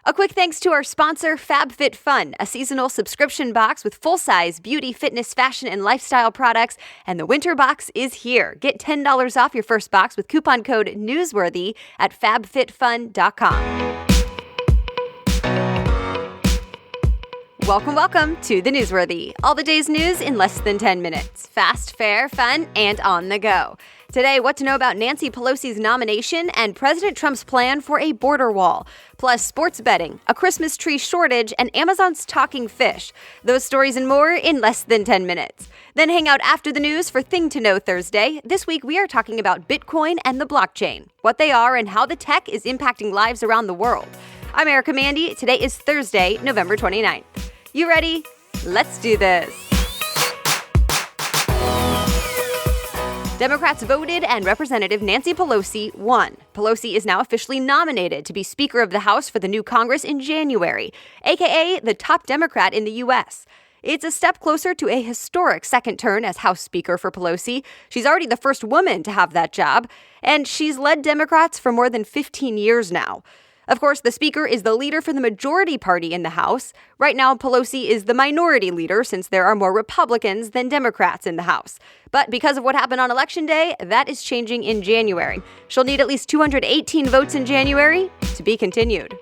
A quick thanks to our sponsor, FabFitFun, a seasonal subscription box with full-size beauty, fitness, fashion, and lifestyle products. And the winter box is here. Get $10 off your first box with coupon code NEWSWORTHY at fabfitfun.com. Welcome to the Newsworthy. All the day's news in less than 10 minutes. Fast, fair, fun, and on the go. Today, what to know about Nancy Pelosi's nomination and President Trump's plan for a border wall. Plus, sports betting, a Christmas tree shortage, and Amazon's talking fish. Those stories and more in less than 10 minutes. Then hang out after the news for Thing to Know Thursday. This week, we are talking about Bitcoin and the blockchain, what they are and how the tech is impacting lives around the world. I'm Erica Mandy. Today is Thursday, November 29th. You ready? Let's do this. Democrats voted and Representative Nancy Pelosi won. Pelosi is now officially nominated to be Speaker of the House for the new Congress in January, aka the top Democrat in the U.S. It's a step closer to a historic second turn as House Speaker for Pelosi. She's already the first woman to have that job, and she's led Democrats for more than 15 years now. Of course, the Speaker is the leader for the majority party in the House. Right now, Pelosi is the minority leader since there are more Republicans than Democrats in the House. But because of what happened on Election Day, that is changing in January. She'll need at least 218 votes in January to be continued.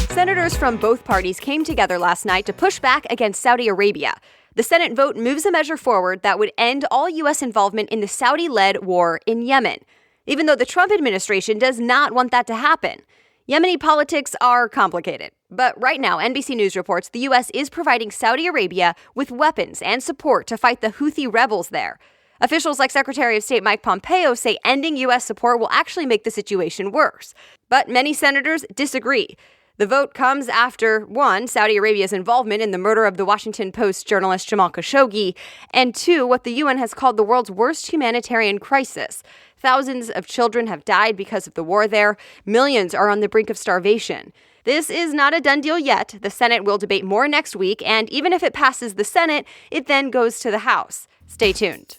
Senators from both parties came together last night to push back against Saudi Arabia. The Senate vote moves a measure forward that would end all U.S. involvement in the Saudi-led war in Yemen. Even though the Trump administration does not want that to happen. Yemeni politics are complicated. But right now, NBC News reports the U.S. is providing Saudi Arabia with weapons and support to fight the Houthi rebels there. Officials like Secretary of State Mike Pompeo say ending U.S. support will actually make the situation worse. But many senators disagree. The vote comes after, 1, Saudi Arabia's involvement in the murder of the Washington Post journalist Jamal Khashoggi, and 2, what the UN has called the world's worst humanitarian crisis. Thousands of children have died because of the war there. Millions are on the brink of starvation. This is not a done deal yet. The Senate will debate more next week, and even if it passes the Senate, it then goes to the House. Stay tuned.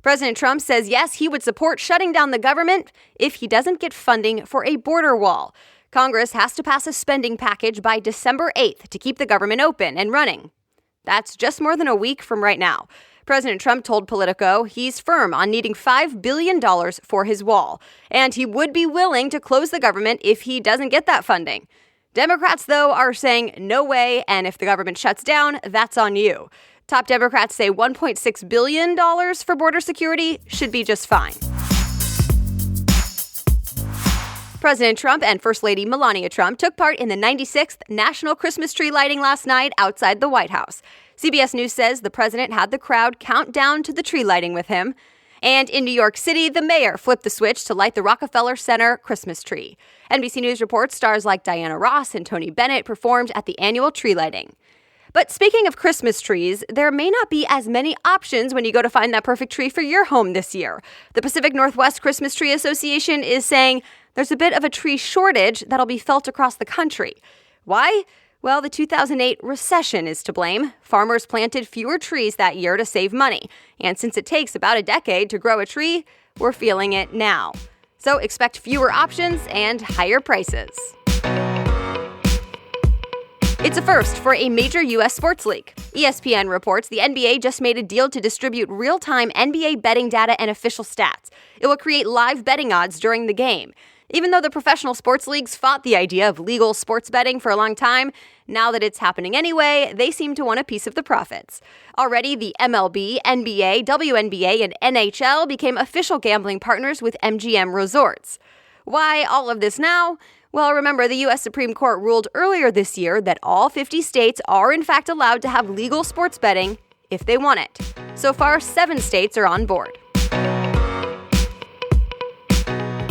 President Trump says yes, he would support shutting down the government if he doesn't get funding for a border wall. Congress has to pass a spending package by December 8th to keep the government open and running. That's just more than a week from right now. President Trump told Politico he's firm on needing $5 billion for his wall, and he would be willing to close the government if he doesn't get that funding. Democrats, though, are saying no way, and if the government shuts down, that's on you. Top Democrats say $1.6 billion for border security should be just fine. President Trump and First Lady Melania Trump took part in the 96th National Christmas Tree lighting last night outside the White House. CBS News says the president had the crowd count down to the tree lighting with him. And in New York City, the mayor flipped the switch to light the Rockefeller Center Christmas tree. NBC News reports stars like Diana Ross and Tony Bennett performed at the annual tree lighting. But speaking of Christmas trees, there may not be as many options when you go to find that perfect tree for your home this year. The Pacific Northwest Christmas Tree Association is saying there's a bit of a tree shortage that'll be felt across the country. Why? Well, the 2008 recession is to blame. Farmers planted fewer trees that year to save money. And since it takes about a decade to grow a tree, we're feeling it now. So expect fewer options and higher prices. It's a first for a major U.S. sports league. ESPN reports the NBA just made a deal to distribute real-time NBA betting data and official stats. It will create live betting odds during the game. Even though the professional sports leagues fought the idea of legal sports betting for a long time, now that it's happening anyway, they seem to want a piece of the profits. Already, the MLB, NBA, WNBA, and NHL became official gambling partners with MGM Resorts. Why all of this now? Well, remember, the U.S. Supreme Court ruled earlier this year that all 50 states are in fact allowed to have legal sports betting if they want it. So far, 7 states are on board.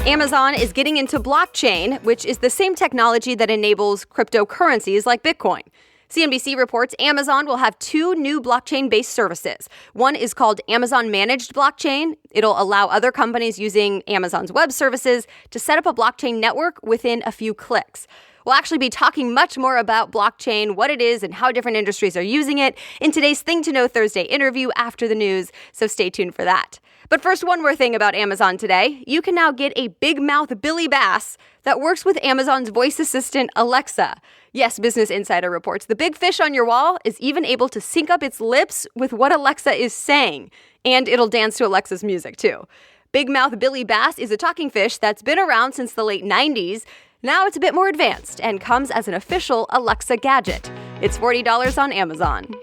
Amazon is getting into blockchain, which is the same technology that enables cryptocurrencies like Bitcoin. CNBC reports Amazon will have 2 new blockchain-based services. One is called Amazon Managed Blockchain. It'll allow other companies using Amazon's web services to set up a blockchain network within a few clicks. We'll actually be talking much more about blockchain, what it is, and how different industries are using it in today's Thing to Know Thursday interview after the news, so stay tuned for that. But first, one more thing about Amazon today. You can now get a big mouth Billy Bass that works with Amazon's voice assistant, Alexa. Yes, Business Insider reports the big fish on your wall is even able to sync up its lips with what Alexa is saying. And it'll dance to Alexa's music, too. Big mouth Billy Bass is a talking fish that's been around since the late 90s. Now it's a bit more advanced and comes as an official Alexa gadget. It's $40 on Amazon.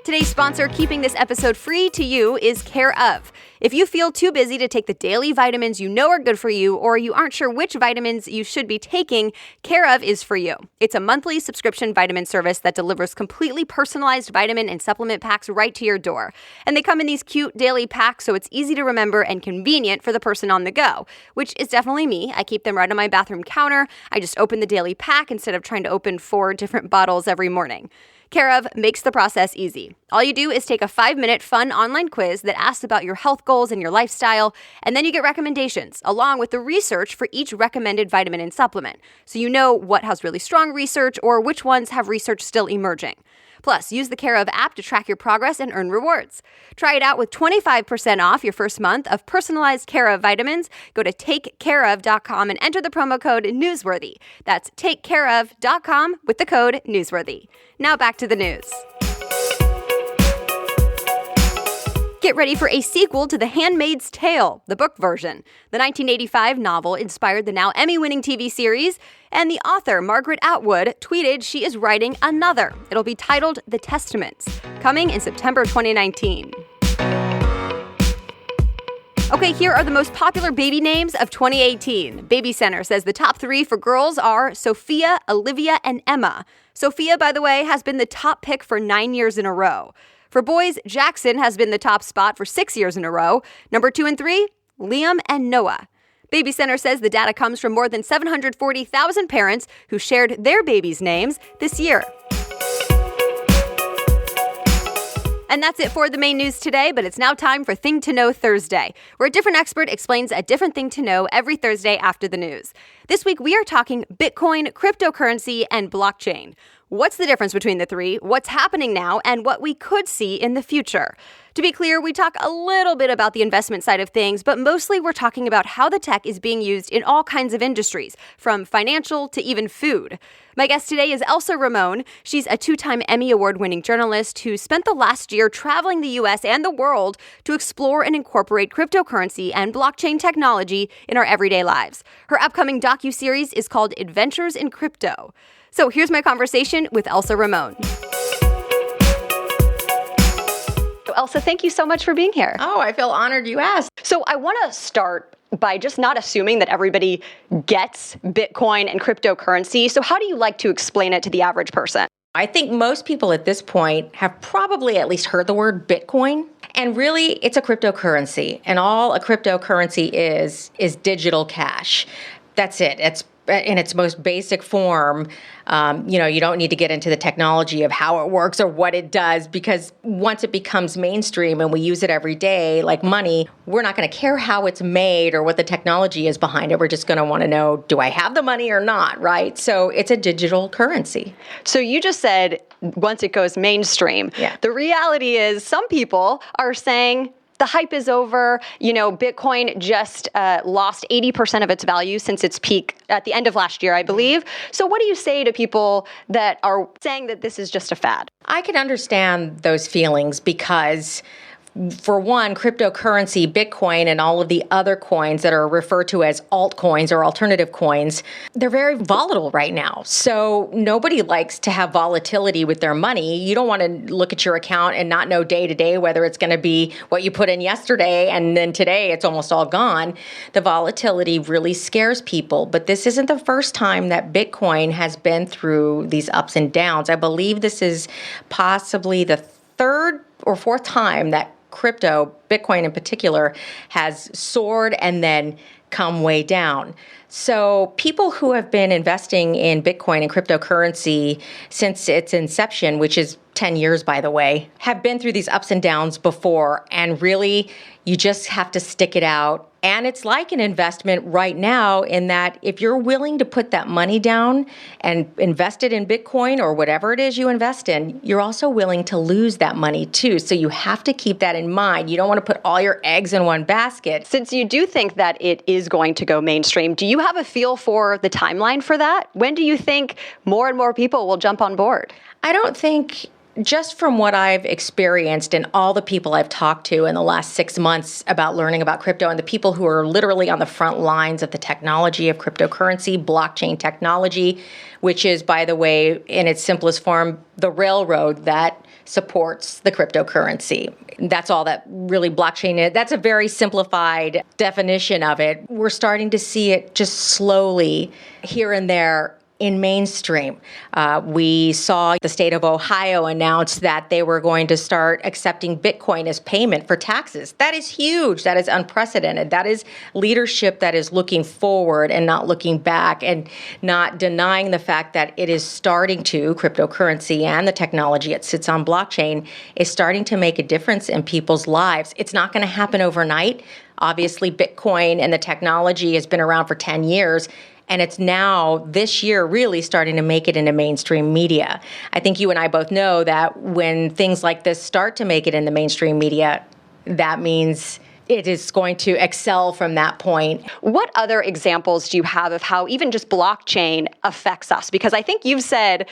Today's sponsor keeping this episode free to you is Care of. If you feel too busy to take the daily vitamins you know are good for you, or you aren't sure which vitamins you should be taking, Care of is for you. It's a monthly subscription vitamin service that delivers completely personalized vitamin and supplement packs right to your door. And they come in these cute daily packs, so it's easy to remember and convenient for the person on the go, which is definitely me. I keep them right on my bathroom counter. I just open the daily pack instead of trying to open 4 different bottles every morning. Care of makes the process easy. All you do is take a 5-minute fun online quiz that asks about your health goals and your lifestyle, and then you get recommendations, along with the research for each recommended vitamin and supplement, so you know what has really strong research or which ones have research still emerging. Plus, use the Care of app to track your progress and earn rewards. Try it out with 25% off your first month of personalized Care of vitamins. Go to takecareof.com and enter the promo code Newsworthy. That's takecareof.com with the code Newsworthy. Now back to the news. Get ready for a sequel to The Handmaid's Tale, the book version. The 1985 novel inspired the now Emmy-winning TV series, and the author, Margaret Atwood, tweeted she is writing another. It'll be titled The Testaments, coming in September 2019. Okay, here are the most popular baby names of 2018. Baby Center says the top 3 for girls are Sophia, Olivia, and Emma. Sophia, by the way, has been the top pick for 9 years in a row. For boys, Jackson has been the top spot for 6 years in a row. Number 2 and 3, Liam and Noah. Baby Center says the data comes from more than 740,000 parents who shared their babies' names this year. And that's it for the main news today, but it's now time for Thing to Know Thursday, where a different expert explains a different thing to know every Thursday after the news. This week, we are talking Bitcoin, cryptocurrency, and blockchain. What's the difference between the three, what's happening now, and what we could see in the future? To be clear, we talk a little bit about the investment side of things, but mostly we're talking about how the tech is being used in all kinds of industries, from financial to even food. My guest today is Elsa Ramon. She's a 2-time Emmy Award-winning journalist who spent the last year traveling the U.S. and the world to explore and incorporate cryptocurrency and blockchain technology in our everyday lives. Her upcoming docuseries is called Adventures in Crypto. So here's my conversation with Elsa Ramon. Elsa, thank you so much for being here. Oh, I feel honored you asked. So I want to start by just not assuming that everybody gets Bitcoin and cryptocurrency. So how do you like to explain it to the average person? I think most people at this point have probably at least heard the word Bitcoin. And really, it's a cryptocurrency. And all a cryptocurrency is digital cash. That's it. It's in its most basic form. You don't need to get into the technology of how it works or what it does, because once it becomes mainstream and we use it every day, like money, we're not going to care how it's made or what the technology is behind it. We're just going to want to know, do I have the money or not, right? So it's a digital currency. So you just said once it goes mainstream. Yeah. The reality is some people are saying, the hype is over. Bitcoin just lost 80% of its value since its peak at the end of last year, I believe. So what do you say to people that are saying that this is just a fad? I can understand those feelings because, for one, cryptocurrency, Bitcoin, and all of the other coins that are referred to as altcoins or alternative coins, they're very volatile right now. So nobody likes to have volatility with their money. You don't want to look at your account and not know day to day whether it's going to be what you put in yesterday and then today it's almost all gone. The volatility really scares people. But this isn't the first time that Bitcoin has been through these ups and downs. I believe this is possibly the 3rd or 4th time that crypto, Bitcoin in particular, has soared and then come way down. So people who have been investing in Bitcoin and cryptocurrency since its inception, which is 10 years, by the way, have been through these ups and downs before. And really, you just have to stick it out And it's like an investment right now in that if you're willing to put that money down and invest it in Bitcoin or whatever it is you invest in, you're also willing to lose that money too. So you have to keep that in mind. You don't want to put all your eggs in one basket. Since you do think that it is going to go mainstream, do you have a feel for the timeline for that? When do you think more and more people will jump on board? I don't think, just from what I've experienced and all the people I've talked to in the last 6 months about learning about crypto and the people who are literally on the front lines of the technology of cryptocurrency, blockchain technology, which is, by the way, in its simplest form, the railroad that supports the cryptocurrency. That's all that really blockchain is. That's a very simplified definition of it. We're starting to see it just slowly here and there in mainstream. We saw the state of Ohio announce that they were going to start accepting Bitcoin as payment for taxes. That is huge. That is unprecedented. That is leadership that is looking forward and not looking back and not denying the fact that it is starting to, cryptocurrency and the technology it sits on blockchain, is starting to make a difference in people's lives. It's not going to happen overnight. Obviously, Bitcoin and the technology has been around for 10 years. And it's now, this year, really starting to make it into mainstream media. I think you and I both know that when things like this start to make it in the mainstream media, that means it is going to excel from that point. What other examples do you have of how even just blockchain affects us? Because I think you've said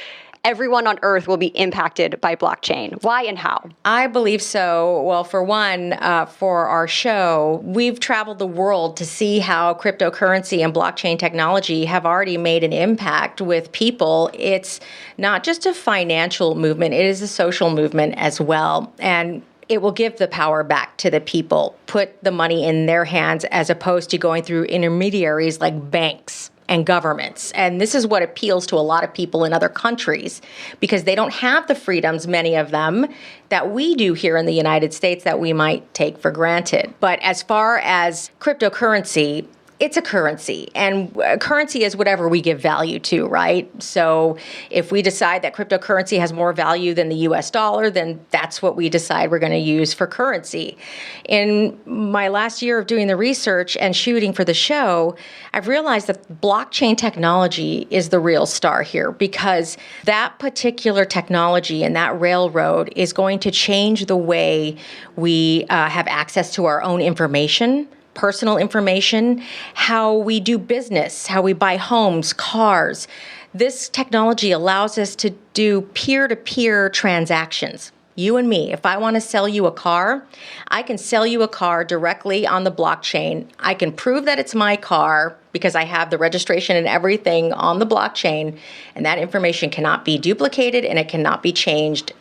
everyone on Earth will be impacted by blockchain. Why and how? I believe so. Well, for one, for our show, we've traveled the world to see how cryptocurrency and blockchain technology have already made an impact with people. It's not just a financial movement, it is a social movement as well. And it will give the power back to the people, put the money in their hands as opposed to going through intermediaries like banks and governments. And this is what appeals to a lot of people in other countries because they don't have the freedoms, many of them, that we do here in the United States that we might take for granted. But as far as cryptocurrency, it's a currency, and currency is whatever we give value to, right? So if we decide that cryptocurrency has more value than the US dollar, then that's what we decide we're going to use for currency. In my last year of doing the research and shooting for the show, I've realized that blockchain technology is the real star here because that particular technology and that railroad is going to change the way we have access to our own information, personal information, how we do business, how we buy homes, cars. This technology allows us to do peer-to-peer transactions. You and me, if I want to sell you a car, I can sell you a car directly on the blockchain. I can prove that it's my car because I have the registration and everything on the blockchain, and that information cannot be duplicated and it cannot be changed.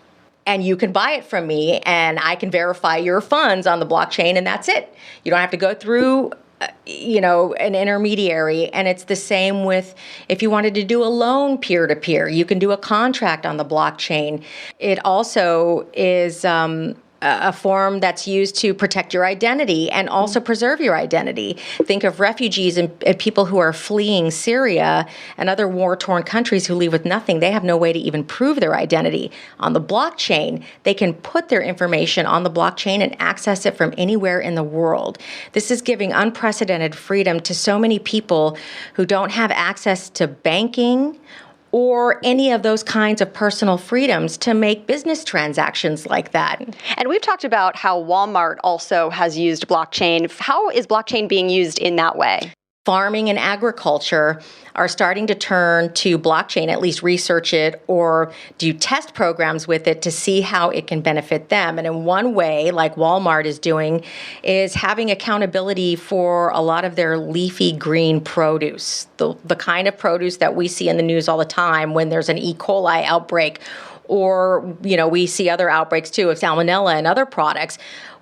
And you can buy it from me, and I can verify your funds on the blockchain, and that's it. You don't have to go through, an intermediary. And it's the same with if you wanted to do a loan peer-to-peer, you can do a contract on the blockchain. It also is a form that's used to protect your identity and also preserve your identity. Think of refugees and people who are fleeing Syria and other war-torn countries who leave with nothing. They have no way to even prove their identity. On the blockchain, they can put their information on the blockchain and access it from anywhere in the world. This is giving unprecedented freedom to so many people who don't have access to banking or any of those kinds of personal freedoms to make business transactions like that. And we've talked about how Walmart also has used blockchain. How is blockchain being used in that way? Farming and agriculture are starting to turn to blockchain, at least research it or do test programs with it to see how it can benefit them. And in one way, like Walmart is doing, is having accountability for a lot of their leafy green produce, the kind of produce that we see in the news all the time when there's an E. coli outbreak, or, we see other outbreaks too of salmonella and other products.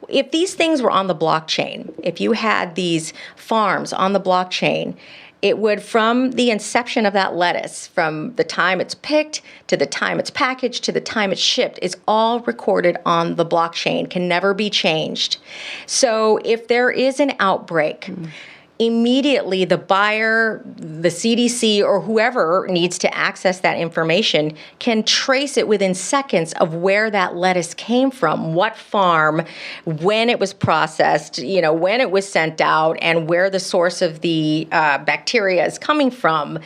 If these things were on the blockchain, if you had these farms on the blockchain, it would, from the inception of that lettuce, from the time it's picked to the time it's packaged to the time it's shipped, is all recorded on the blockchain, can never be changed. So if there is an outbreak, immediately the buyer, the CDC, or whoever needs to access that information can trace it within seconds of where that lettuce came from, what farm, when it was processed, when it was sent out, and where the source of the bacteria is coming from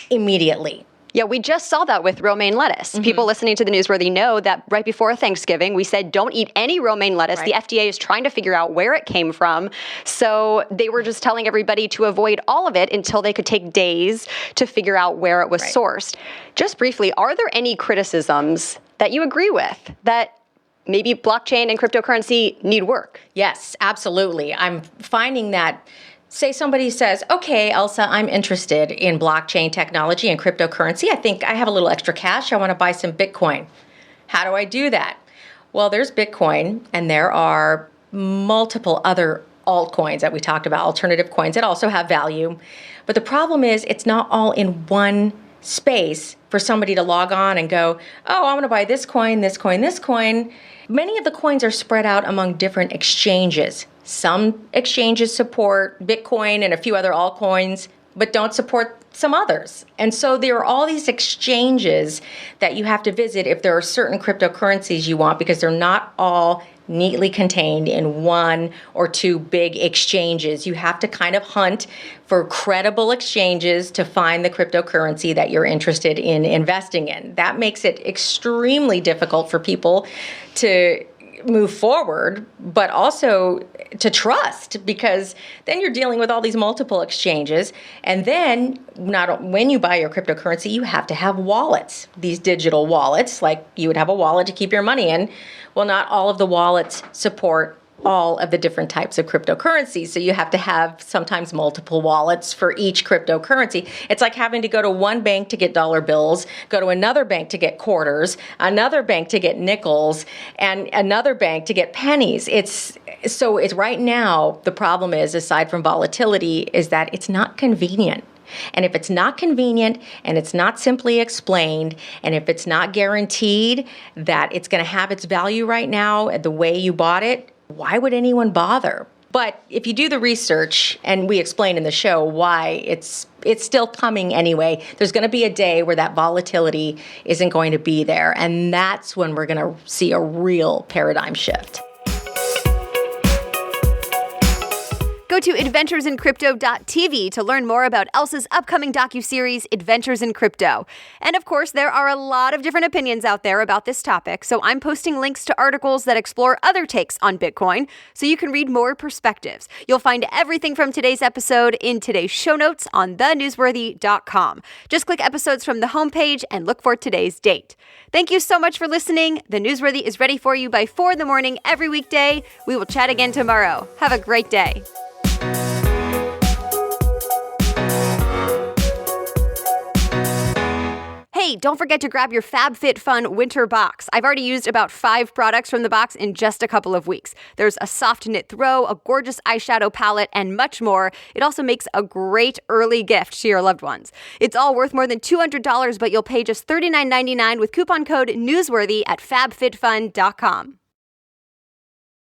immediately. Yeah, we just saw that with romaine lettuce. Mm-hmm. People listening to the Newsworthy know that right before Thanksgiving, we said don't eat any romaine lettuce. Right. The FDA is trying to figure out where it came from. So they were just telling everybody to avoid all of it until they could take days to figure out where it was sourced. Just briefly, are there any criticisms that you agree with that maybe blockchain and cryptocurrency need work? Yes, absolutely. I'm finding that, say somebody says, okay, Elsa, I'm interested in blockchain technology and cryptocurrency. I think I have a little extra cash. I want to buy some Bitcoin. How do I do that? Well, there's Bitcoin, and there are multiple other altcoins that we talked about, alternative coins that also have value. But the problem is it's not all in one space for somebody to log on and go, oh, I want to buy this coin, this coin, this coin. Many of the coins are spread out among different exchanges. Some exchanges support Bitcoin and a few other altcoins, but don't support some others. And so there are all these exchanges that you have to visit if there are certain cryptocurrencies you want, because they're not all neatly contained in one or two big exchanges. You have to kind of hunt for credible exchanges to find the cryptocurrency that you're interested in investing in. That makes it extremely difficult for people to move forward, but also to trust, because then you're dealing with all these multiple exchanges. And then when you buy your cryptocurrency, you have to have wallets, these digital wallets, like you would have a wallet to keep your money in. Well, not all of the wallets support all of the different types of cryptocurrency. So you have to have sometimes multiple wallets for each cryptocurrency. It's like having to go to one bank to get dollar bills, go to another bank to get quarters, another bank to get nickels, and another bank to get pennies. It's right now, the problem is, aside from volatility, is that it's not convenient. And if it's not convenient and it's not simply explained, and if it's not guaranteed that it's going to have its value right now the way you bought it, why would anyone bother? But if you do the research, and we explain in the show why it's still coming anyway, there's going to be a day where that volatility isn't going to be there. And that's when we're going to see a real paradigm shift. Go to adventuresincrypto.tv to learn more about Elsa's upcoming docuseries, Adventures in Crypto. And of course, there are a lot of different opinions out there about this topic, so I'm posting links to articles that explore other takes on Bitcoin so you can read more perspectives. You'll find everything from today's episode in today's show notes on thenewsworthy.com. Just click episodes from the homepage and look for today's date. Thank you so much for listening. The Newsworthy is ready for you by 4 in the morning every weekday. We will chat again tomorrow. Have a great day. Hey, don't forget to grab your FabFitFun winter box. I've already used about 5 products from the box in just a couple of weeks. There's a soft knit throw, a gorgeous eyeshadow palette, and much more. It also makes a great early gift to your loved ones. It's all worth more than $200, but you'll pay just $39.99 with coupon code NEWSWORTHY at fabfitfun.com.